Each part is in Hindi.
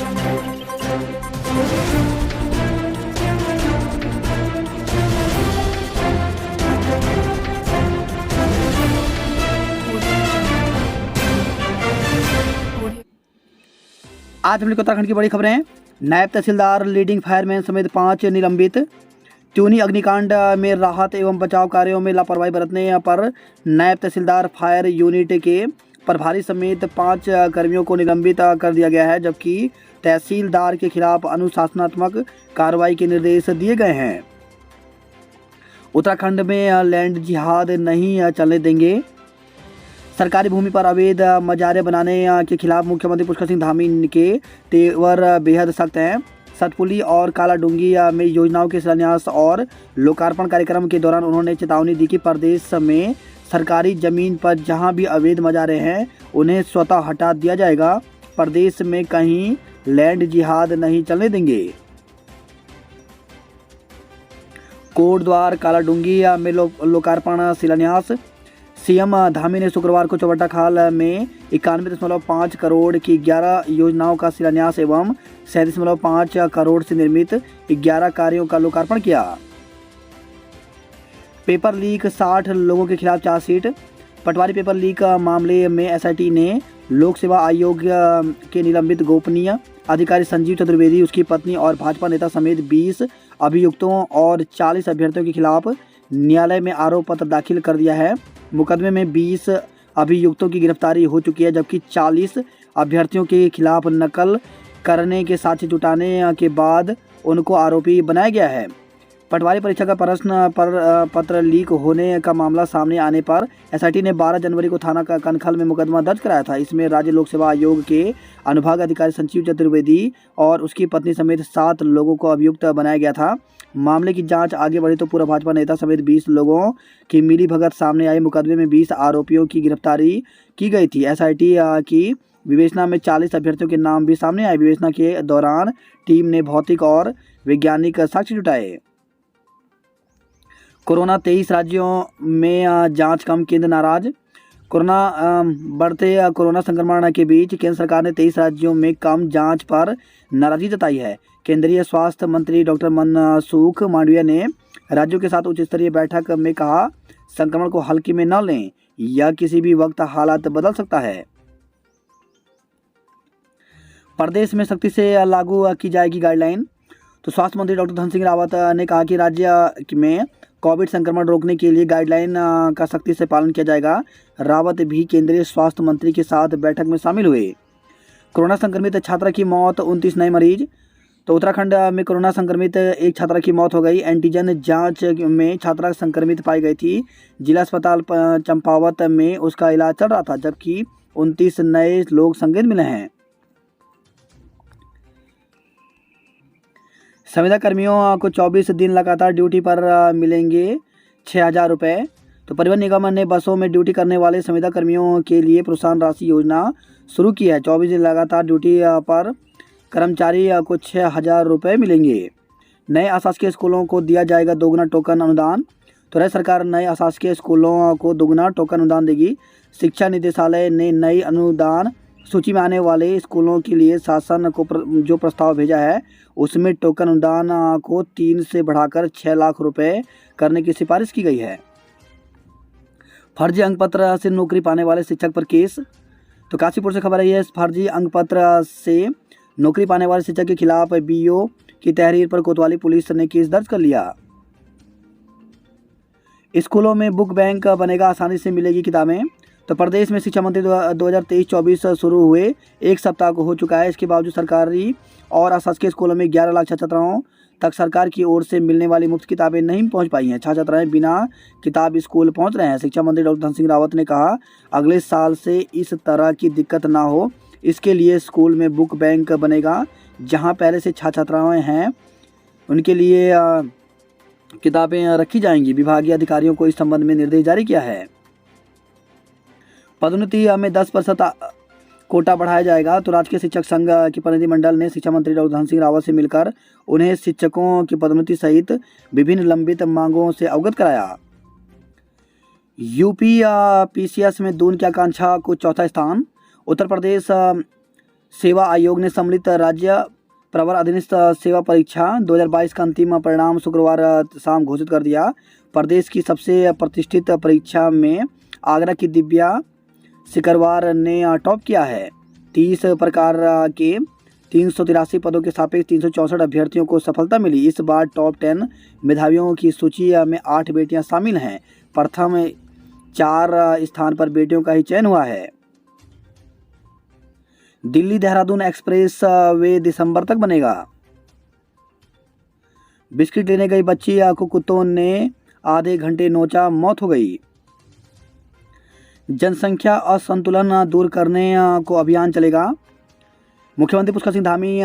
आज हम लोग उत्तराखंड की बड़ी खबरें। नायब तहसीलदार लीडिंग फायरमैन समेत 5 निलंबित। त्यूनी अग्निकांड में राहत एवं बचाव कार्यों में लापरवाही बरतने पर नायब तहसीलदार फायर यूनिट के प्रभारी समेत 5 कर्मियों को निलंबित कर दिया गया है, जबकि तहसीलदार के खिलाफ अनुशासनात्मक कार्रवाई के निर्देश दिए गए हैं। उत्तराखंड में लैंड जिहाद नहीं चलने देंगे। सरकारी भूमि पर अवैध मजारे बनाने के खिलाफ मुख्यमंत्री पुष्कर सिंह धामी के तेवर बेहद सख्त हैं। सतपुली और कालाडूंगी में योजनाओं के शिलान्यास और लोकार्पण कार्यक्रम के दौरान उन्होंने चेतावनी दी कि प्रदेश में सरकारी जमीन पर जहां भी अवैध मजारे हैं उन्हें स्वतः हटा दिया जाएगा। प्रदेश में कहीं लैंड जिहाद नहीं चलने देंगे। कोटद्वार कालाडूंगी में लोकार्पण शिलान्यास। सीएम धामी ने शुक्रवार को चौबट्टा खाल में 91.5 करोड़ की 11 योजनाओं का शिलान्यास एवं 37.5 करोड़ से निर्मित 11 कार्यों का लोकार्पण किया। पेपर लीक 60 लोगों के खिलाफ चार्जशीट। पटवारी पेपर लीक मामले में एसआईटी ने लोक सेवा आयोग के निलंबित गोपनीय अधिकारी संजीव चतुर्वेदी, उसकी पत्नी और भाजपा नेता समेत 20 अभियुक्तों और 40 अभ्यर्थियों के खिलाफ न्यायालय में आरोप पत्र दाखिल कर दिया है। मुकदमे में 20 अभियुक्तों की गिरफ्तारी हो चुकी है, जबकि 40 अभ्यर्थियों के खिलाफ नकल करने के साक्ष्य जुटाने के बाद उनको आरोपी बनाया गया है। पटवारी परीक्षा का प्रश्न पत्र लीक होने का मामला सामने आने पर एसआईटी ने 12 जनवरी को थाना कनखल में मुकदमा दर्ज कराया था। इसमें राज्य लोक सेवा आयोग के अनुभाग अधिकारी संजीव चतुर्वेदी और उसकी पत्नी समेत 7 लोगों को अभियुक्त बनाया गया था। मामले की जांच आगे बढ़ी तो पूर्व भाजपा नेता समेत 20 लोगों की मिलीभगत सामने आई। मुकदमे में 20 आरोपियों की गिरफ्तारी की गई थी। एसआईटी की विवेचना में 40 अभ्यर्थियों के नाम भी सामने आए। विवेचना के दौरान टीम ने भौतिक और वैज्ञानिक साक्ष्य जुटाए। कोरोना 23 राज्यों में जांच कम, केंद्र नाराज। बढ़ते कोरोना संक्रमण के बीच केंद्र सरकार ने 23 राज्यों में कम जांच पर नाराजगी जताई है। केंद्रीय स्वास्थ्य मंत्री डॉक्टर मनसुख मांडविया ने राज्यों के साथ उच्च स्तरीय बैठक में कहा, संक्रमण को हल्के में न लें, यह किसी भी वक्त हालात बदल सकता है। प्रदेश में सख्ती से लागू की जाएगी गाइडलाइन। तो स्वास्थ्य मंत्री डॉक्टर धन सिंह रावत ने कहा कि राज्य में कोविड संक्रमण रोकने के लिए गाइडलाइन का सख्ती से पालन किया जाएगा। रावत भी केंद्रीय स्वास्थ्य मंत्री के साथ बैठक में शामिल हुए। कोरोना संक्रमित छात्रा की मौत, 29 नए मरीज। तो उत्तराखंड में कोरोना संक्रमित एक छात्रा की मौत हो गई। एंटीजन जांच में छात्रा संक्रमित पाई गई थी। जिला अस्पताल चंपावत में उसका इलाज चल रहा था, जबकि 29 नए लोग संक्रमित मिले हैं। संविदा कर्मियों को 24 दिन लगातार ड्यूटी पर मिलेंगे 6,000 रुपये। तो परिवहन निगम ने बसों में ड्यूटी करने वाले संविदा कर्मियों के लिए प्रोत्साहन राशि योजना शुरू की है। 24 दिन लगातार ड्यूटी पर कर्मचारी को 6,000 रुपये मिलेंगे। नए अशासकीय स्कूलों को दिया जाएगा दोगुना टोकन अनुदान। तो राज्य सरकार नए अशासकीय स्कूलों को दोगुना टोकन अनुदान देगी। शिक्षा निदेशालय ने नई अनुदान सूची में आने वाले स्कूलों के लिए शासन को जो प्रस्ताव भेजा है उसमें टोकन अनुदान को 3 से बढ़ाकर 6 लाख रुपए करने की सिफारिश की गई है। फर्जी अंकपत्र से नौकरी पाने वाले शिक्षक पर केस। तो काशीपुर से खबर आई है, फर्जी अंकपत्र से नौकरी पाने वाले शिक्षक के खिलाफ बीओ की तहरीर पर कोतवाली पुलिस ने केस दर्ज कर लिया। स्कूलों में बुक बैंक बनेगा, आसानी से मिलेगी किताबें। तो प्रदेश में शिक्षा मंत्री 2023-24 शुरू हुए 1 सप्ताह को हो चुका है। इसके बावजूद सरकारी और अशासकीय स्कूलों में 11 लाख छात्राओं तक सरकार की ओर से मिलने वाली मुफ्त किताबें नहीं पहुंच पाई हैं। छात्राएं बिना किताब स्कूल पहुंच रहे हैं। शिक्षा मंत्री डॉक्टर धन सिंह रावत ने कहा, अगले साल से इस तरह की दिक्कत ना हो, इसके लिए स्कूल में बुक बैंक बनेगा। जहां पहले से छात्राएं हैं उनके लिए किताबें रखी जाएंगी। विभागीय अधिकारियों को इस संबंध में निर्देश जारी किया है। पदोन्नति में 10% कोटा बढ़ाया जाएगा। तो राजकीय शिक्षक संघ के प्रतिनिधिमंडल ने शिक्षा मंत्री डॉक्टर धन सिंह रावत से मिलकर उन्हें शिक्षकों की पदोन्नति सहित विभिन्न लंबित मांगों से अवगत कराया। यूपी पीसीएस में दून की आकांक्षा को 4था स्थान। उत्तर प्रदेश सेवा आयोग ने सम्मिलित राज्य प्रवर अधीनस्थ सेवा परीक्षा 2022 का अंतिम परिणाम शुक्रवार शाम घोषित कर दिया। प्रदेश की सबसे प्रतिष्ठित परीक्षा में आगरा की दिव्या सिकरवार ने टॉप किया है। 30 प्रकार के 383 पदों के सापेक्ष 364 अभ्यर्थियों को सफलता मिली। इस बार टॉप 10 मेधावियों की सूची में 8 बेटियां शामिल हैं। प्रथम 4 स्थान पर बेटियों का ही चयन हुआ है। दिल्ली देहरादून एक्सप्रेस वे दिसंबर तक बनेगा। बिस्किट लेने गई बच्ची को कुत्तों ने आधे घंटे नोचा, मौत हो गई। जनसंख्या असंतुलन दूर करने को अभियान चलेगा। मुख्यमंत्री पुष्कर सिंह धामी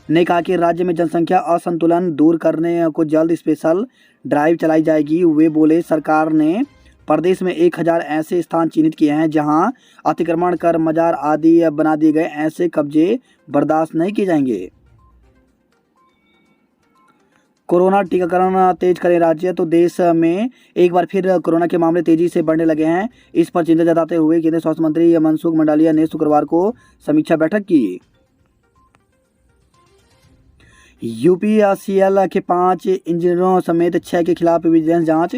ने कहा कि राज्य में जनसंख्या असंतुलन दूर करने को जल्द स्पेशल ड्राइव चलाई जाएगी। वे बोले, सरकार ने प्रदेश में 1000 ऐसे स्थान चिन्हित किए हैं जहां अतिक्रमण कर मजार आदि बना दिए गए। ऐसे कब्जे बर्दाश्त नहीं किए जाएंगे। कोरोना टीकाकरण तेज करें राज्य, तो देश में एक बार फिर कोरोना के मामले तेजी से बढ़ने लगे हैं। इस पर चिंता जताते हुए केंद्रीय स्वास्थ्य मंत्री मनसुख मंडाविया ने शुक्रवार को समीक्षा बैठक की। यूपीसीएल के 5 इंजीनियरों समेत 6 के खिलाफ विजिलेंस जांच।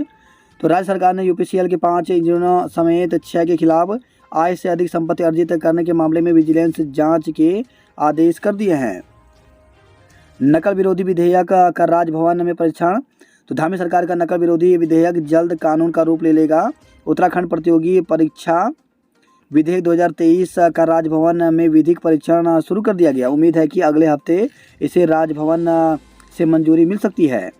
तो राज्य सरकार ने यूपीसीएल के 5 इंजीनियरों समेत 6 के खिलाफ आय से अधिक संपत्ति अर्जित करने के मामले में विजिलेंस जांच के आदेश कर दिए हैं। नकल विरोधी विधेयक का राजभवन में परीक्षण। तो धामी सरकार का नकल विरोधी विधेयक जल्द कानून का रूप ले लेगा। उत्तराखंड प्रतियोगी परीक्षा विधेयक 2023 का राजभवन में विधिक परीक्षण शुरू कर दिया गया। उम्मीद है कि अगले हफ्ते इसे राजभवन से मंजूरी मिल सकती है।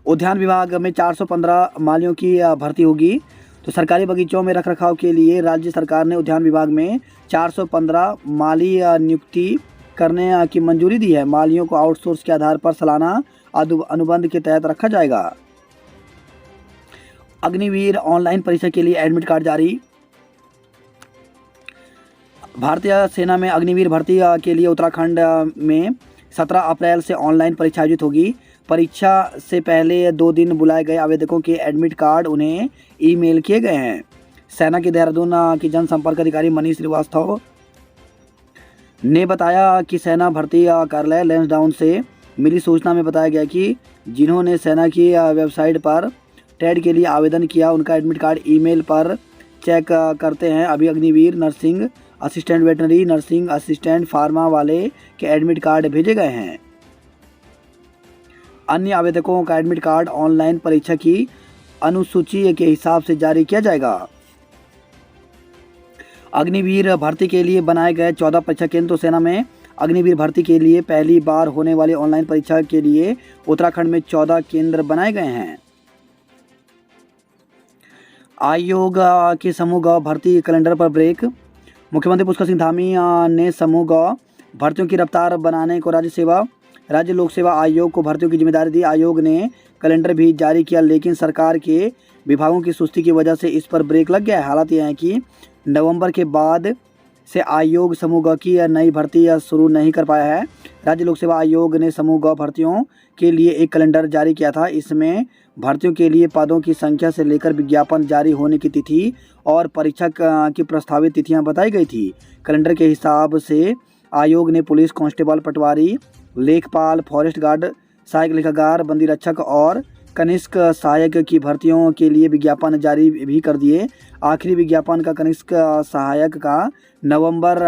उद्यान विभाग में 415 मालियों की भर्ती होगी। तो सरकारी बगीचों में रखरखाव के लिए राज्य सरकार ने उद्यान विभाग में 415 माली नियुक्ति करने की मंजूरी दी है। मालियों को आउटसोर्स के आधार पर सालाना अनुबंध के तहत रखा जाएगा। अग्निवीर ऑनलाइन परीक्षा के लिए एडमिट कार्ड जारी। भारतीय सेना में अग्निवीर भर्ती के लिए उत्तराखंड में 17 अप्रैल से ऑनलाइन परीक्षा आयोजित होगी। परीक्षा से पहले 2 दिन बुलाए गए आवेदकों के एडमिट कार्ड उन्हें ईमेल किए गए हैं। सेना के देहरादून की जनसंपर्क अधिकारी मनीष श्रीवास्तव ने बताया कि सेना भर्ती कार्यालय लैंसडाउन से मिली सूचना में बताया गया कि जिन्होंने सेना की वेबसाइट पर टेड के लिए आवेदन किया उनका एडमिट कार्ड ईमेल पर चेक करते हैं। अभी Agniveer, nursing assistant, veterinary nursing assistant, pharma वाले के एडमिट कार्ड भेजे गए हैं। अन्य आवेदकों का एडमिट कार्ड ऑनलाइन परीक्षा की अनुसूची के हिसाब से जारी किया जाएगा। अग्निवीर भर्ती के लिए बनाए गए 14 परीक्षा केंद्र। तो सेना में अग्निवीर भर्ती के लिए पहली बार होने वाली ऑनलाइन परीक्षा के लिए उत्तराखंड में 14 केंद्र बनाए गए हैं। आयोग के समूह ग भर्ती कैलेंडर पर ब्रेक। मुख्यमंत्री पुष्कर सिंह धामी ने समूह ग भर्तियों की रफ्तार बनाने को राज्य लोक सेवा आयोग को भर्तियों की जिम्मेदारी दी। आयोग ने कैलेंडर भी जारी किया, लेकिन सरकार के विभागों की सुस्ती की वजह से इस पर ब्रेक लग गया है। हालात यह है कि नवंबर के बाद से आयोग समूह ग की नई भर्ती शुरू नहीं कर पाया है। राज्य लोक सेवा आयोग ने समूह ग भर्तियों के लिए एक कैलेंडर जारी किया था। इसमें भर्तियों के लिए पदों की संख्या से लेकर विज्ञापन जारी होने की तिथि और परीक्षा की प्रस्तावित तिथियां बताई गई थी। कैलेंडर के हिसाब से आयोग ने पुलिस कांस्टेबल, पटवारी, लेखपाल, फॉरेस्ट गार्ड, सहायक लेखाकार, बंदी रक्षक और कनिष्क सहायक की भर्तियों के लिए विज्ञापन जारी भी कर दिए। आखिरी विज्ञापन का कनिष्क सहायक का नवंबर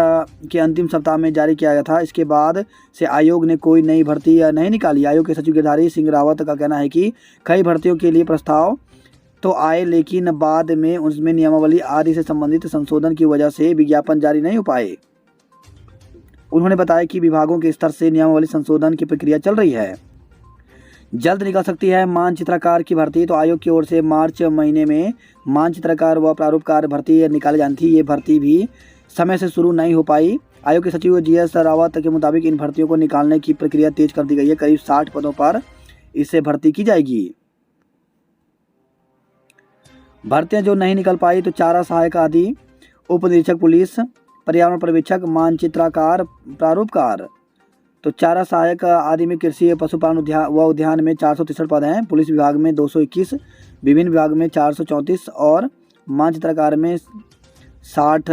के अंतिम सप्ताह में जारी किया गया था। इसके बाद से आयोग ने कोई नई भर्ती नहीं निकाली। आयोग के सचिव गिरधारी सिंह रावत का कहना है कि कई भर्तियों के लिए प्रस्ताव तो आए, लेकिन बाद में उसमें नियमावली आदि से संबंधित संशोधन की वजह से विज्ञापन जारी नहीं हो पाए। उन्होंने बताया कि विभागों के स्तर से नियमावली संशोधन की प्रक्रिया चल रही है। जल्द निकल सकती है मानचित्रकार की भर्ती। तो आयोग की ओर से मार्च महीने में मानचित्रकार व प्रारूपकार भर्ती निकाली जानी थी। ये भर्ती भी समय से शुरू नहीं हो पाई। आयोग के सचिव GS रावत के मुताबिक इन भर्तियों को निकालने की प्रक्रिया तेज कर दी गई है। करीब 60 पदों पर इससे भर्ती की जाएगी। भर्तियां जो नहीं निकल पाई तो चारा सहायक आदि, उप निरीक्षक पुलिस, पर्यावरण पर्यवेक्षक, मानचित्रकार, प्रारूपकार। तो चारा सहायक आदि में कृषि, पशुपालन व उद्यान में 463 पद हैं। पुलिस विभाग में 221, विभिन्न विभाग में 434 और मानचित्रकार में 60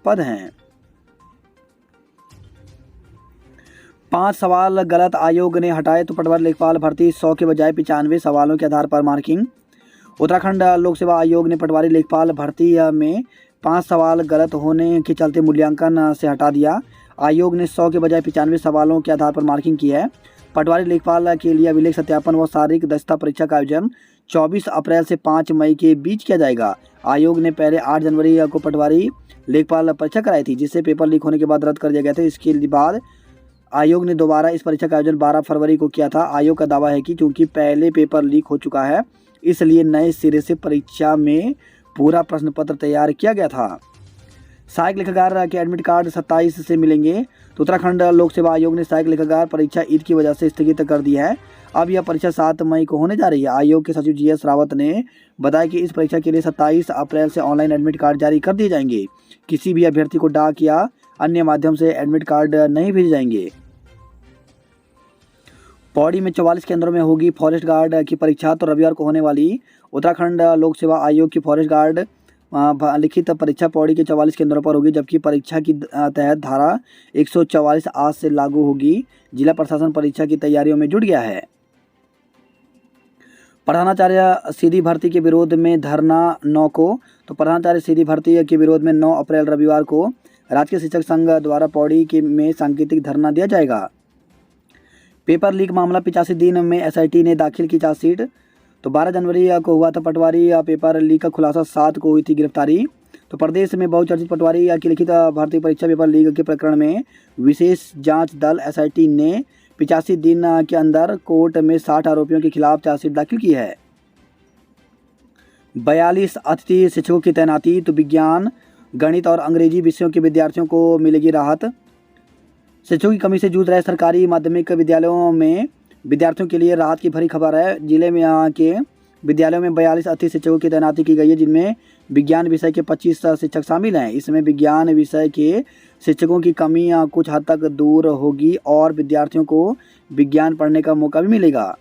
पद हैं। 5 सवाल गलत, आयोग ने हटाए तो पटवारी लेखपाल भर्ती 100 के बजाय 95 सवालों के आधार पर मार्किंग। उत्तराखंड लोक सेवा आयोग ने पटवारी लेखपाल भर्ती में 5 सवाल गलत होने के चलते मूल्यांकन से हटा दिया। आयोग ने 100 के बजाय 95 सवालों के आधार पर मार्किंग की है। पटवारी लेखपाल के लिए अभिलेख सत्यापन व शारीरिक दक्षता परीक्षा का आयोजन 24 अप्रैल से 5 मई के बीच किया जाएगा। आयोग ने पहले 8 जनवरी को पटवारी लेखपाल परीक्षा कराई थी, जिससे पेपर लीक होने के बाद रद्द कर दिया गया था। इसके बाद आयोग ने दोबारा इस परीक्षा का आयोजन 12 फरवरी को किया था। आयोग का दावा है कि चूंकि पहले पेपर लीक हो चुका है, इसलिए नए सिरे से परीक्षा में पूरा प्रश्न पत्र तैयार किया गया था। सहायक लेखाकार के एडमिट कार्ड 27 से मिलेंगे। तो उत्तराखंड लोक सेवा आयोग ने सहायक लेखाकार परीक्षा ईद की वजह से स्थगित कर दी है। अब यह परीक्षा 7 मई को होने जा रही है। आयोग के सचिव GS रावत ने बताया कि इस परीक्षा के लिए 27 अप्रैल से ऑनलाइन एडमिट कार्ड जारी कर दिए जाएंगे। किसी भी अभ्यर्थी को डाक या अन्य माध्यम से एडमिट कार्ड नहीं भेजे जाएंगे। पौड़ी में 44 केंद्रों में होगी फॉरेस्ट गार्ड की परीक्षा। तो रविवार को होने वाली उत्तराखंड लोक सेवा आयोग की फॉरेस्ट गार्ड लिखित परीक्षा पौड़ी के 44 केंद्रों पर होगी, जबकि परीक्षा की तहत धारा 144 आज से लागू होगी। जिला प्रशासन परीक्षा की तैयारियों में जुट गया है। प्रधानाचार्य सीधी भर्ती के विरोध में धरना 9 को। तो प्रधानाचार्य सीधी भर्ती के विरोध में 9 अप्रैल रविवार को राजकीय शिक्षक संघ द्वारा पौड़ी में सांकेतिक धरना दिया जाएगा। पेपर लीक मामला 85 दिन में SIT ने दाखिल की चार्जशीट। तो 12 जनवरी को हुआ था पटवारी पेपर लीक का खुलासा, 7 को हुई थी गिरफ्तारी। तो प्रदेश में बहुचर्चित पटवारी की लिखित भर्ती परीक्षा पेपर लीक के प्रकरण में विशेष जांच दल SIT ने 85 दिन के अंदर कोर्ट में 60 आरोपियों के खिलाफ चार्जशीट दाखिल की है। 42 अतिथि शिक्षकों की तैनाती। तो विज्ञान, गणित और अंग्रेजी विषयों के विद्यार्थियों को मिलेगी राहत। शिक्षकों की कमी से जूझ रहे सरकारी माध्यमिक विद्यालयों में विद्यार्थियों के लिए राहत की भरी खबर है। जिले में यहाँ के विद्यालयों में 42 अतिथि शिक्षकों की तैनाती की गई है, जिनमें विज्ञान विषय के 25 शिक्षक शामिल हैं। इसमें विज्ञान विषय के शिक्षकों की कमी कुछ हद तक दूर होगी और विद्यार्थियों को विज्ञान पढ़ने का मौका भी मिलेगा।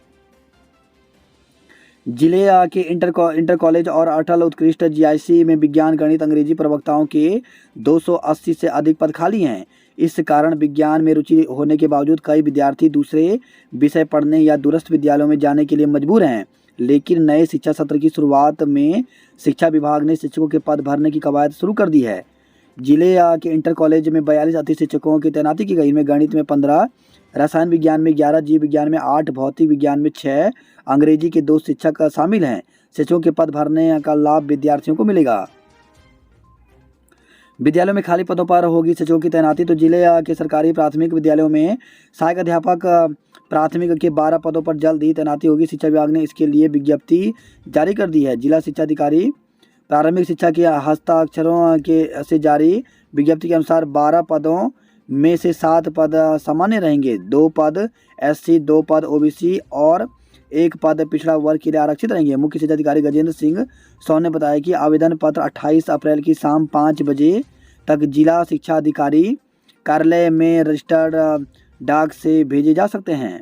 जिले के इंटर कॉलेज और अटल उत्कृष्ट GIC में विज्ञान, गणित, अंग्रेजी प्रवक्ताओं के 280 से अधिक पद खाली हैं। इस कारण विज्ञान में रुचि होने के बावजूद कई विद्यार्थी दूसरे विषय पढ़ने या दूरस्थ विद्यालयों में जाने के लिए मजबूर हैं। लेकिन नए शिक्षा सत्र की शुरुआत में शिक्षा विभाग ने शिक्षकों के पद भरने की कवायद शुरू कर दी है। जिले के इंटर कॉलेज में 42 अतिथि शिक्षकों की तैनाती की गई। इनमें गणित में 15, रसायन विज्ञान में 11, जीव विज्ञान में 8, भौतिक विज्ञान में 6, अंग्रेजी के 2 शिक्षक शामिल हैं। शिक्षकों के पद भरने का लाभ विद्यार्थियों को मिलेगा। विद्यालयों में खाली पदों पर होगी शिक्षकों की तैनाती। तो जिले के सरकारी प्राथमिक विद्यालयों में सहायक अध्यापक प्राथमिक के 12 पदों पर जल्द ही तैनाती होगी। शिक्षा विभाग ने इसके लिए विज्ञप्ति जारी कर दी है। जिला शिक्षा अधिकारी प्रारंभिक शिक्षा के हस्ताक्षरों के से जारी विज्ञप्ति के अनुसार 12 पदों में से 7 पद सामान्य रहेंगे, 2 पद SC, 2 पद OBC और 1 पद पिछड़ा वर्ग के लिए आरक्षित रहेंगे। मुख्य शिक्षा अधिकारी गजेंद्र सिंह सोन ने बताया कि आवेदन पत्र 28 अप्रैल की शाम 5 बजे तक जिला शिक्षा अधिकारी कार्यालय में रजिस्टर्ड डाक से भेजे जा सकते हैं।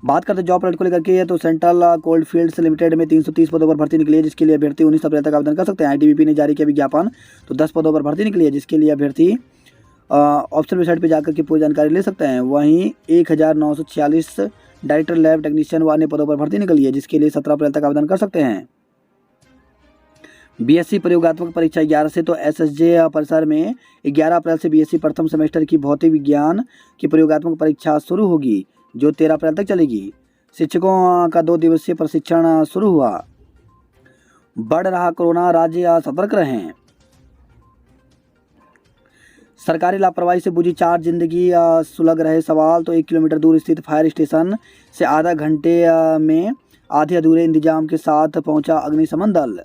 बात करते जॉब अलर्ट को लेकर के, तो सेंट्रल कोल्डफील्ड्स लिमिटेड में 330 पदों पर भर्ती निकली है, जिसके लिए अभ्यर्थी 19 अप्रैल तक आवेदन कर सकते हैं। ITBP ने जारी किया विज्ञापन। तो 10 पदों पर भर्ती निकली है, जिसके लिए अभ्यर्थी ऑप्शन वेबसाइट पर जाकर के पूरी जानकारी ले सकते हैं। वहीं 1946 डायरेक्टर लैब टेक्नीशियन व अन्य पदों पर भर्ती निकली है, जिसके लिए 17 अप्रैल तक आवेदन कर सकते हैं। BSc प्रयोगात्मक परीक्षा 11 से। तो SSJ परिसर में 11 अप्रैल से BSc प्रथम सेमेस्टर की भौतिक विज्ञान की प्रयोगात्मक परीक्षा शुरू होगी, जो 13 अप्रैल तक चलेगी। शिक्षकों का 2 दिवसीय प्रशिक्षण शुरू हुआ। बढ़ रहा कोरोना, राज्य सतर्क रहें। सरकारी लापरवाही से बुझी 4 जिंदगी, सुलग रहे सवाल। तो 1 किलोमीटर दूर स्थित फायर स्टेशन से आधा घंटे में आधे अधूरे इंतजाम के साथ पहुंचा अग्निशमन दल।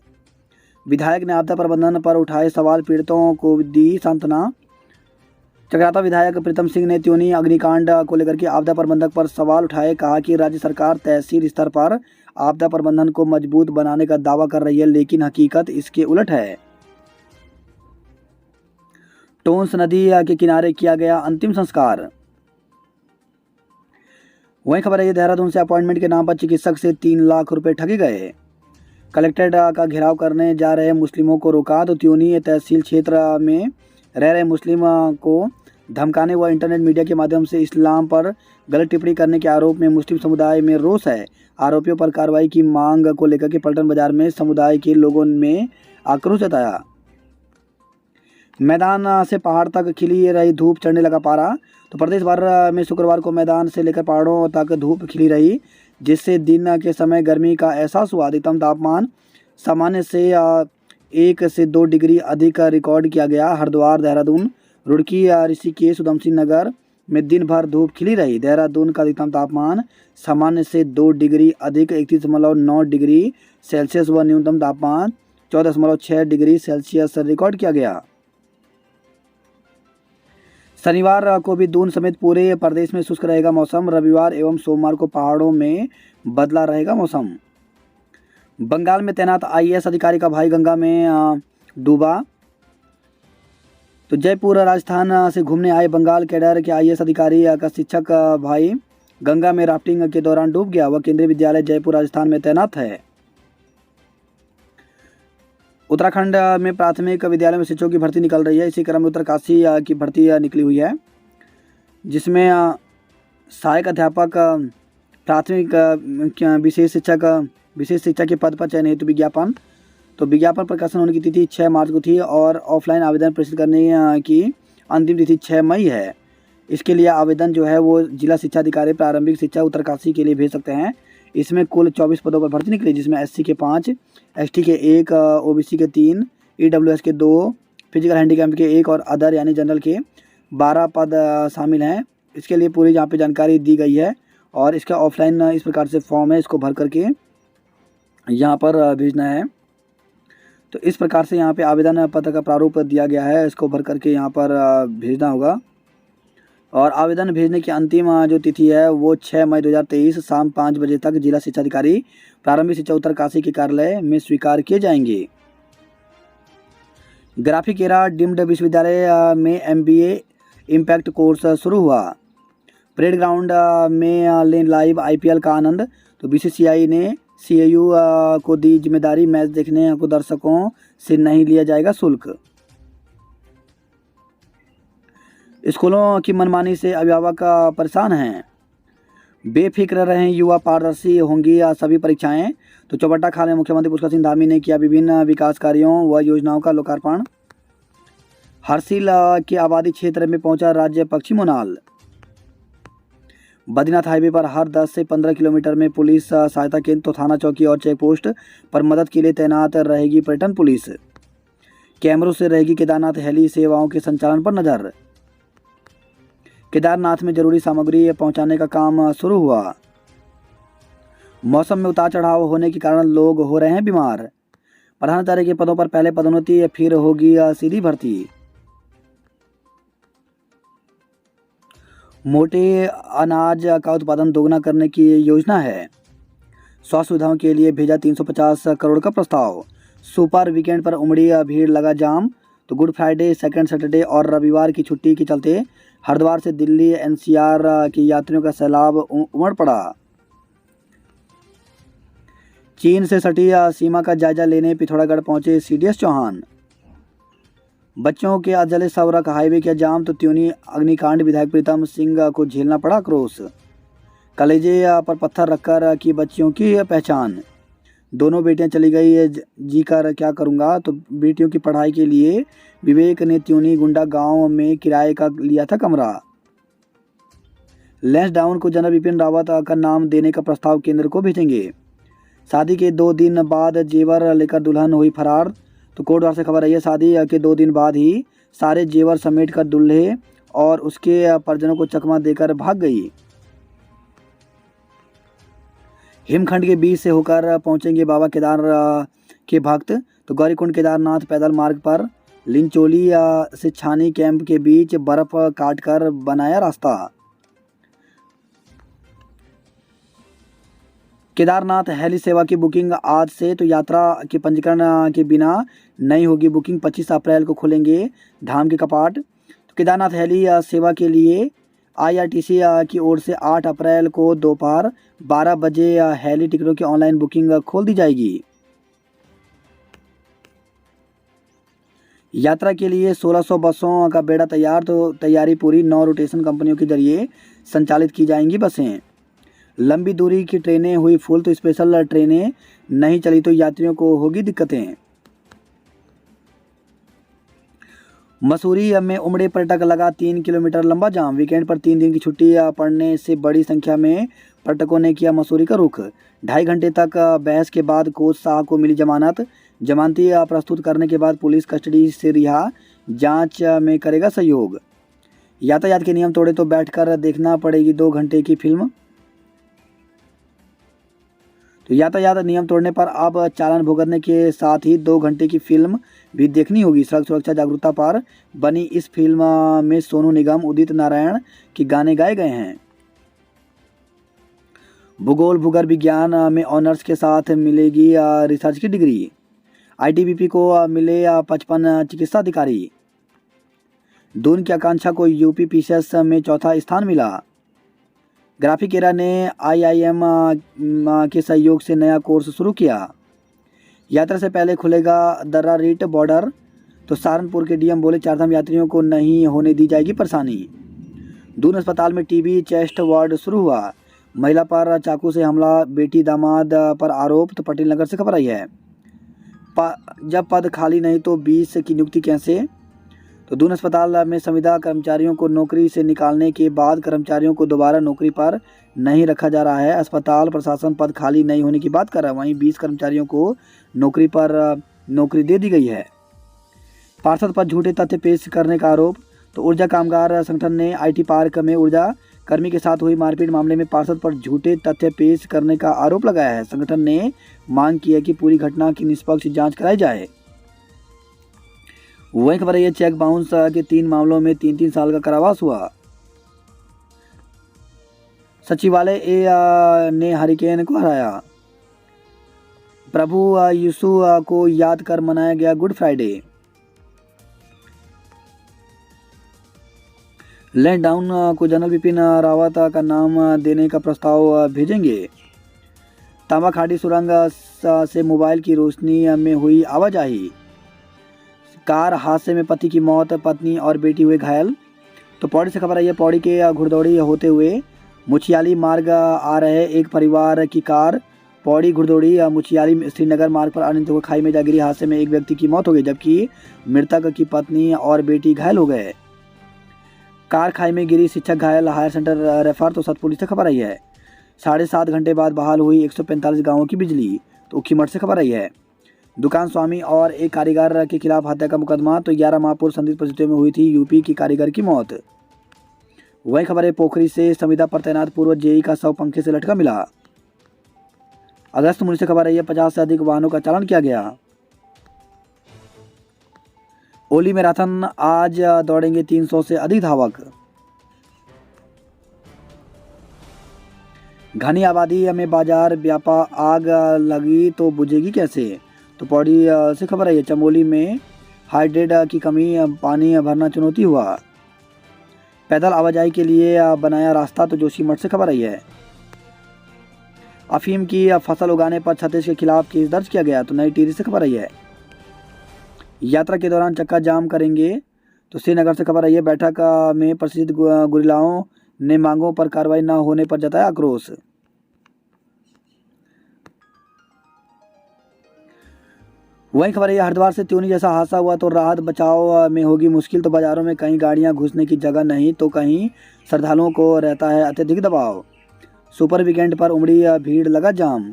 विधायक ने आपदा प्रबंधन पर उठाए सवाल, पीड़ितों को दी सांत्वना। चक्राता विधायक प्रीतम सिंह ने त्योनी अग्निकांड को लेकर के आपदा प्रबंधक पर सवाल उठाए। कहा कि राज्य सरकार तहसील स्तर पर आपदा प्रबंधन को मजबूत बनाने का दावा कर रही है, लेकिन हकीकत इसके उलट है। टोंस नदी के किनारे किया गया अंतिम संस्कार। वहीं खबर है, देहरादून से अपॉइंटमेंट के नाम पर चिकित्सक से 3 लाख रुपए ठगे गए। कलेक्ट्रेट का घेराव करने जा रहे मुस्लिमों को रोका। तो त्योनी तहसील क्षेत्र में रह रहे मुस्लिम को धमकाने व इंटरनेट मीडिया के माध्यम से इस्लाम पर गलत टिप्पणी करने के आरोप में मुस्लिम समुदाय में रोष है। आरोपियों पर कार्रवाई की मांग को लेकर के पलटन बाजार में समुदाय के लोगों में आक्रोश जताया। मैदान से पहाड़ तक खिली रही धूप, चढ़ने लगा पारा। तो प्रदेश भर में शुक्रवार को मैदान से लेकर पहाड़ों तक धूप खिली रही, जिससे दिन के समय गर्मी का एहसास हुआ। अधिकतम तापमान सामान्य से 1 से 2 डिग्री अधिक रिकॉर्ड किया गया। हरिद्वार, देहरादून, रुड़की, ऋषिकेश, उधमसिंह नगर में दिन भर धूप खिली रही। देहरादून का अधिकतम तापमान सामान्य से 2 डिग्री अधिक 31.9 डिग्री सेल्सियस व न्यूनतम तापमान 14.6 डिग्री सेल्सियस रिकॉर्ड किया गया। शनिवार को भी दून समेत पूरे प्रदेश में शुष्क रहेगा मौसम। रविवार एवं सोमवार को पहाड़ों में बदला रहेगा मौसम। बंगाल में तैनात आईएएस अधिकारी का भाई गंगा में डूबा। तो जयपुर राजस्थान से घूमने आए बंगाल कैडर के आईएएस अधिकारी का शिक्षक भाई गंगा में राफ्टिंग के दौरान डूब गया। वह केंद्रीय विद्यालय जयपुर राजस्थान में तैनात है। उत्तराखंड में प्राथमिक विद्यालय में शिक्षकों की भर्ती निकल रही है। इसी क्रम में उत्तरकाशी की भर्ती निकली हुई है, जिसमें सहायक अध्यापक, प्राथमिक विशेष शिक्षा के पद पर चयन हेतु विज्ञापन। तो विज्ञापन प्रकाशन होने की तिथि 6 मार्च को थी और ऑफलाइन आवेदन प्रेषित करने की अंतिम तिथि 6 मई है। इसके लिए आवेदन जो है वो जिला शिक्षा अधिकारी प्रारंभिक शिक्षा उत्तरकाशी के लिए भेज सकते हैं। इसमें कुल 24 पदों पर भर्ती निकली, जिसमें एससी के 5, एसटी के 1, ओबीसी के 3, ईडब्ल्यूएस के 2, फिजिकल हैंडीकैप के 1 और अदर यानी जनरल के 12 पद शामिल हैं। इसके लिए पूरी यहाँ पे जानकारी दी गई है और इसका ऑफलाइन इस प्रकार से फॉर्म है, इसको भर करके यहाँ पर भेजना है। तो इस प्रकार से यहाँ पे आवेदन पत्र का प्रारूप दिया गया है, इसको भर करके यहाँ पर भेजना होगा। और आवेदन भेजने की अंतिम जो तिथि है वो 6 मई 2023 शाम 5 बजे तक जिला शिक्षा अधिकारी प्रारंभिक शिक्षा उत्तरकाशी के कार्यालय में स्वीकार किए जाएंगे। ग्राफिकेरा डीम्ड विश्वविद्यालय में एमबीए इम्पैक्ट कोर्स शुरू हुआ। परेड ग्राउंड में लें लाइव आईपीएल का आनंद। तो बीसीसीआई ने सीएयू को दी जिम्मेदारी, मैच देखने को दर्शकों से नहीं लिया जाएगा शुल्क। स्कूलों की मनमानी से अभिभावक परेशान हैं। बेफिक्र रहें युवा, पारदर्शी होंगी सभी परीक्षाएं। तो चौबट्टा खाल में मुख्यमंत्री पुष्कर सिंह धामी ने किया विभिन्न विकास कार्यों व योजनाओं का लोकार्पण। हरसिल के आबादी क्षेत्र में पहुंचा राज्य पक्षी मोनाल। बद्रीनाथ हाईवे पर हर 10 से 15 किलोमीटर में पुलिस सहायता केंद्र, तो थाना चौकी और चेक पोस्ट पर मदद के लिए तैनात रहेगी पर्यटन पुलिस। कैमरों से रहेगी केदारनाथ हेली सेवाओं के संचालन पर नजर। केदारनाथ में जरूरी सामग्री पहुंचाने का काम शुरू हुआ। मौसम में उतार चढ़ाव होने के कारण लोग हो रहे हैं बीमार। प्रधानाचार्य के पदों पर पहले पदोन्नति, फिर होगी सीधी भर्ती। मोटे अनाज का उत्पादन दोगुना करने की योजना है। स्वास्थ्य सुविधाओं के लिए भेजा 350 करोड़ का प्रस्ताव। सुपर वीकेंड पर उमड़ी भीड़, लगा जाम। तो गुड फ्राइडे, सेकंड सैटरडे और रविवार की छुट्टी के चलते हरिद्वार से दिल्ली एनसीआर के यात्रियों का सैलाब उमड़ पड़ा। चीन से सटी सीमा का जायजा लेने पिथौरागढ़ पहुंचे सीडीएस चौहान। बच्चों के अजले सवरक हाईवे किया जाम। तो त्यूनी अग्निकांड, विधायक प्रीतम सिंह को झेलना पड़ा क्रोश। कलेजे पर पत्थर रखकर की बच्चियों की पहचान। दोनों बेटियां चली गई जी कर क्या करूंगा। तो बेटियों की पढ़ाई के लिए विवेक ने त्यूनी गुंडा गांव में किराए का लिया था कमरा। लैंस डाउन को जनरल बिपिन रावत का नाम देने का प्रस्ताव केंद्र को भेजेंगे। शादी के 2 दिन बाद जेवर लेकर दुल्हन हुई फरार। तो कोटद्वार से खबर आई है, शादी के 2 दिन बाद ही सारे जेवर समेट कर दूल्हे और उसके परिजनों को चकमा देकर भाग गई। हिमखंड के बीच से होकर पहुंचेंगे बाबा केदार के भक्त। तो गौरीकुंड केदारनाथ पैदल मार्ग पर लिंचोली से छानी कैंप के बीच बर्फ काटकर बनाया रास्ता। केदारनाथ हेली सेवा की बुकिंग आज से। तो यात्रा के पंजीकरण के बिना नहीं होगी बुकिंग। 25 अप्रैल को खुलेंगे धाम के कपाट। तो केदारनाथ हेली सेवा के लिए आईआरटीसी की ओर से 8 अप्रैल को दोपहर 12 बजे हेली टिकटों की ऑनलाइन बुकिंग खोल दी जाएगी। यात्रा के लिए 1600 बसों का बेड़ा तैयार, तो तैयारी पूरी। 9 रोटेशन कंपनियों के जरिए संचालित की जाएंगी बसें। लंबी दूरी की ट्रेनें हुई फुल, तो स्पेशल ट्रेनें नहीं चली तो यात्रियों को होगी दिक्कतें। मसूरी में उमड़े पर्यटक, लगा 3 किलोमीटर लंबा जाम। वीकेंड पर 3 दिन की छुट्टी पड़ने से बड़ी संख्या में पर्यटकों ने किया मसूरी का रुख। 2.5 घंटे तक बहस के बाद कोच शाह को मिली जमानत। जमानती प्रस्तुत करने के बाद पुलिस कस्टडी से रिहा, जांच में करेगा सहयोग। यातायात के नियम तोड़े तो बैठकर देखना पड़ेगी 2 घंटे की फिल्म। तो यातायात नियम तोड़ने पर अब चालान भुगतने के साथ ही 2 घंटे की फिल्म भी देखनी होगी। सड़क सुरक्षा जागरूकता पर बनी इस फिल्म में सोनू निगम, उदित नारायण के गाने गाए गए हैं। भूगोल भूगर्भ विज्ञान में ऑनर्स के साथ मिलेगी रिसर्च की डिग्री। आईटीबीपी को मिले 55 चिकित्सा अधिकारी। दून की आकांक्षा को यूपी पीसीएस में 4था स्थान मिला। ग्राफिकेरा ने आईआईएम के सहयोग से नया कोर्स शुरू किया। यात्रा से पहले खुलेगा दर्रा रीट बॉर्डर, तो सहारनपुर के डीएम बोले 4 धाम यात्रियों को नहीं होने दी जाएगी परेशानी। दून अस्पताल में टीबी चेस्ट वार्ड शुरू हुआ। महिला पर चाकू से हमला, बेटी दामाद पर आरोप, तो पटेल नगर से खबर आई है। जब पद खाली नहीं तो 20 की नियुक्ति कैसे। तो दून अस्पताल में संविदा कर्मचारियों को नौकरी से निकालने के बाद कर्मचारियों को दोबारा नौकरी पर नहीं रखा जा रहा है। अस्पताल प्रशासन पद खाली नहीं होने की बात कर रहा है, वहीं 20 कर्मचारियों को नौकरी पर नौकरी दे दी गई है। पार्षद पर झूठे तथ्य पेश करने का आरोप। तो ऊर्जा कामगार संगठन ने आईटी पार्क में ऊर्जा कर्मी के साथ हुई मारपीट मामले में पार्षद पर झूठे तथ्य पेश करने का आरोप लगाया है। संगठन ने मांग की है कि पूरी घटना की निष्पक्ष जांच कराई जाए। वही खबर है, ये चेक बाउंस के 3 मामलों में 3-3 साल का कारावास हुआ। सचिवालय ने हरिकेन को हराया। प्रभु यीशु को याद कर मनाया गया गुड फ्राइडे। लैंड डाउन को जनरल बिपिन रावत का नाम देने का प्रस्ताव भेजेंगे। तांबा खाड़ी सुरंग से मोबाइल की रोशनी में हुई आवाजाही। कार हादसे में पति की मौत, पत्नी और बेटी हुए घायल। तो पौड़ी से खबर आई है, पौड़ी के घुड़दौड़ी होते हुए मुछियाली मार्ग आ रहे एक परिवार की कार पौड़ी घुड़दौड़ी मुछियाली श्रीनगर मार्ग पर अनियंत्रित होकर खाई में जा गिरी। हादसे में एक व्यक्ति की मौत हो गई, जबकि मृतक की पत्नी और बेटी घायल हो गए। कार खाई में गिरी, शिक्षक घायल, हायर सेंटर रेफर। तो सतपुली से खबर आई है, 7.5 घंटे बाद बहाल हुई 145 गाँवों की बिजली। तो उखीमठ से खबर आई है, दुकान स्वामी और एक कारीगर के खिलाफ हत्या का मुकदमा। तो 11 माह पूर्व संदिग्ध परिस्थितियों में हुई थी यूपी की कारीगर की मौत। वही खबर है, पोखरी से संविदा पर तैनात पूर्व जेई का शव पंखे से लटका मिला। अगस्त मुनि से खबर आई है, 50 से अधिक वाहनों का चालान किया गया। ओली मैराथन आज दौड़ेंगे 300 से अधिक धावक। घनी आबादी में बाजार व्यापा, आग लगी तो बुझेगी कैसे। तो पौड़ी से खबर आई है, चमोली में हाइड्रेट की कमी, पानी भरना चुनौती हुआ। पैदल आवाजाही के लिए बनाया रास्ता। तो जोशीमठ से खबर आई है, अफीम की फसल उगाने पर छत्तीस के खिलाफ केस दर्ज किया गया। तो नई टिहरी से खबर आई है, यात्रा के दौरान चक्का जाम करेंगे। तो श्रीनगर से खबर आई है, बैठक में प्रसिद्ध गुरिल्लाओं ने मांगों पर कार्रवाई न होने पर जताया आक्रोश। वहीं खबर है, हरिद्वार से त्यूनी जैसा हादसा हुआ तो राहत बचाव में होगी मुश्किल। तो बाजारों में कहीं गाड़ियां घुसने की जगह नहीं, तो कहीं श्रद्धालुओं को रहता है अत्यधिक दबाव। सुपर वीकेंड पर उमड़ी भीड़, लगा जाम।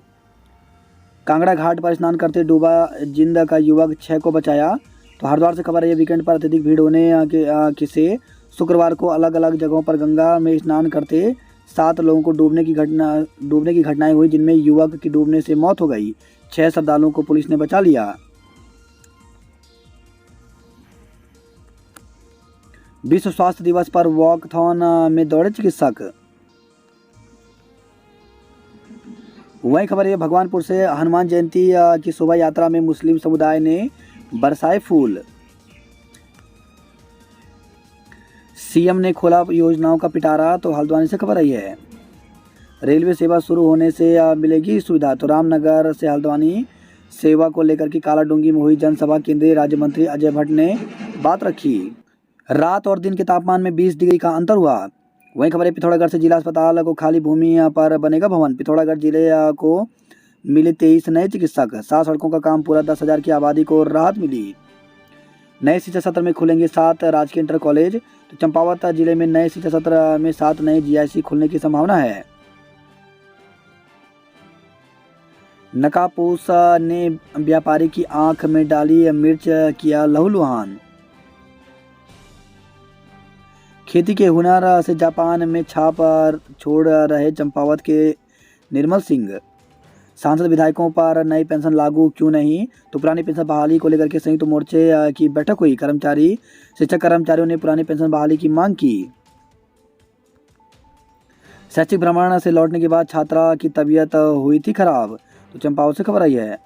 कांगड़ा घाट पर स्नान करते डूबा जिंद का युवक, 6 को बचाया। तो हरिद्वार से खबर है, वीकेंड पर अत्यधिक भीड़ होने से शुक्रवार को अलग अलग जगहों पर गंगा में स्नान करते 7 लोगों को डूबने की घटनाएं हुई, जिनमें युवक की डूबने से मौत हो गई। 6 श्रद्धालुओं को पुलिस ने बचा लिया। विश्व स्वास्थ्य दिवस पर वॉकथॉन में दौड़े चिकित्सक। वही खबर है, भगवानपुर से हनुमान जयंती की शोभा यात्रा में मुस्लिम समुदाय ने बरसाए फूल। सीएम ने खोला योजनाओं का पिटारा। तो हल्द्वानी से खबर आई है, रेलवे सेवा शुरू होने से मिलेगी सुविधा। तो रामनगर से हल्द्वानी सेवा को लेकर के कालाडूंगी में हुई जनसभा केंद्रीय राज्य मंत्री अजय भट्ट ने बात रखी। रात और दिन के तापमान में 20 डिग्री का अंतर हुआ। वहीं खबर है पिथौरागढ़ से जिला अस्पताल को खाली भूमि पर बनेगा भवन। पिथौरागढ़ जिले को मिले 23 नए चिकित्सक। 7 सड़कों का काम पूरा। 10,000 की आबादी को राहत मिली। नए शिक्षा सत्र में खुलेंगे 7 राजकीय इंटर कॉलेज। तो चंपावत जिले में नए शिक्षा सत्र में 7 नए जीआईसी खुलने की संभावना है। नकाबपोश ने व्यापारी की आंख में डाली मिर्च, किया लहूलुहान। खेती के हुनर से जापान में छाप छोड़ रहे चंपावत के निर्मल सिंह। सांसद विधायकों पर नई पेंशन लागू क्यों नहीं, तो पुरानी पेंशन बहाली को लेकर के संयुक्त मोर्चे की बैठक हुई। शिक्षक कर्मचारियों ने पुरानी पेंशन बहाली की मांग की। शैक्षिक भ्रमण से लौटने के बाद छात्रा की तबीयत हुई थी खराब। तो चंपावत से खबर आई है।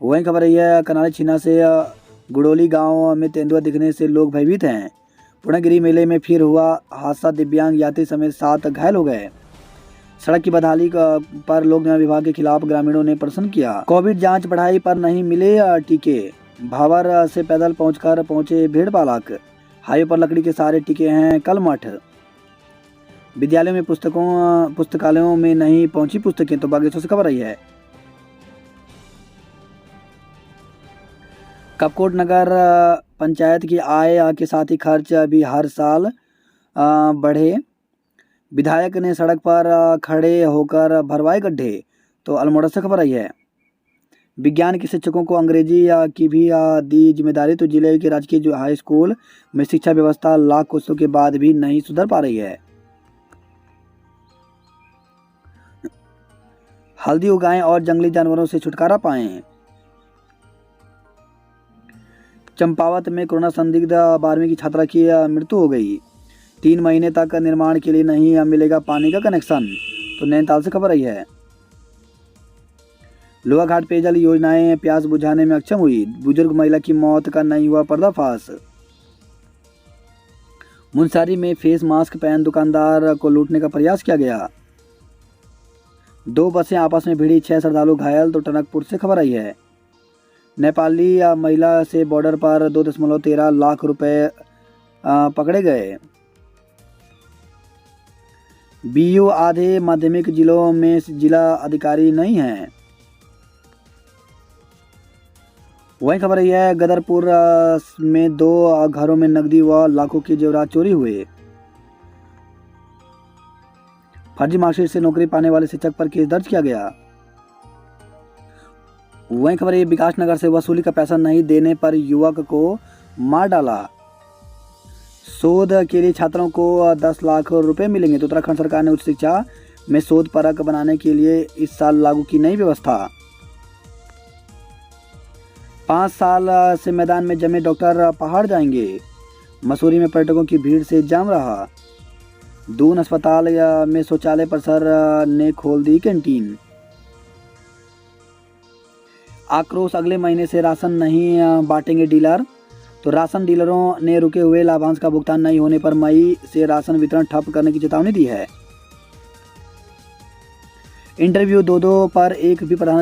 वहीं खबर आई है कनाली छीना से गुड़ोली गांव में तेंदुआ दिखने से लोग भयभीत हैं। पूर्णगिरी मेले में फिर हुआ हादसा। दिव्यांग यात्री समेत 7 घायल हो गए। सड़क की बदहाली पर लोक निर्माण विभाग के खिलाफ ग्रामीणों ने प्रदर्शन किया। कोविड जांच बढ़ाई पर नहीं मिले टीके। भावर से पैदल पहुंचे भेड़ पालक। हाईवे पर लकड़ी के सहारे टिके हैं कलमठ। विद्यालयों में पुस्तकालयों में नहीं पहुंची पुस्तकें। तो बागेश्वर से खबर आई है। कपकोट नगर पंचायत की आय के साथ ही खर्च भी हर साल बढ़े। विधायक ने सड़क पर खड़े होकर भरवाए गड्ढे। तो अल्मोड़ा से खबर आई है। विज्ञान के शिक्षकों को अंग्रेजी की भी दी जिम्मेदारी। तो जिले के राजकीय हाई स्कूल में शिक्षा व्यवस्था लाख कोसों के बाद भी नहीं सुधर पा रही है। हल्दी उगाएं और जंगली जानवरों से छुटकारा पाएं। चंपावत में कोरोना संदिग्ध 12वीं की छात्रा की मृत्यु हो गई। 3 महीने तक निर्माण के लिए नहीं मिलेगा पानी का कनेक्शन। तो नैनीताल से खबर आई है। लोहाघाट पेयजल योजनाएं प्यास बुझाने में अक्षम हुई। बुजुर्ग महिला की मौत का नहीं हुआ पर्दाफाश। मुनस्यारी में फेस मास्क पहन दुकानदार को लूटने का प्रयास किया गया। 2 बसें आपस में भिड़ी, 6 श्रद्धालु घायल। तो टनकपुर से खबर आई है। नेपाली महिला से बॉर्डर पर 2.13 लाख रुपए पकड़े गए। बीयू आधे माध्यमिक जिलों में जिला अधिकारी नहीं हैं। वहीं खबर यह है गदरपुर में 2 घरों में नकदी व लाखों के जेवरात चोरी हुए। फर्जी मार्कशीट से नौकरी पाने वाले शिक्षक पर केस दर्ज किया गया। वहीं खबर है विकास नगर से वसूली का पैसा नहीं देने पर युवक को मार डाला। शोध के लिए छात्रों को 10 लाख रुपए मिलेंगे। तो उत्तराखंड सरकार ने उच्च शिक्षा में शोध परक बनाने के लिए इस साल लागू की नई व्यवस्था। 5 साल से मैदान में जमे डॉक्टर पहाड़ जाएंगे। मसूरी में पर्यटकों की भीड़ से जाम रहा। दून अस्पताल में शौचालय परिसर ने खोल दी कैंटीन। आक्रोश, अगले महीने से राशन नहीं बांटेंगे डीलर। तो राशन डीलरों ने रुके हुए लाभांश का भुगतान नहीं होने पर मई से राशन वितरण ठप करने की चेतावनी दी है। इंटरव्यू 2 पर एक भी प्रधान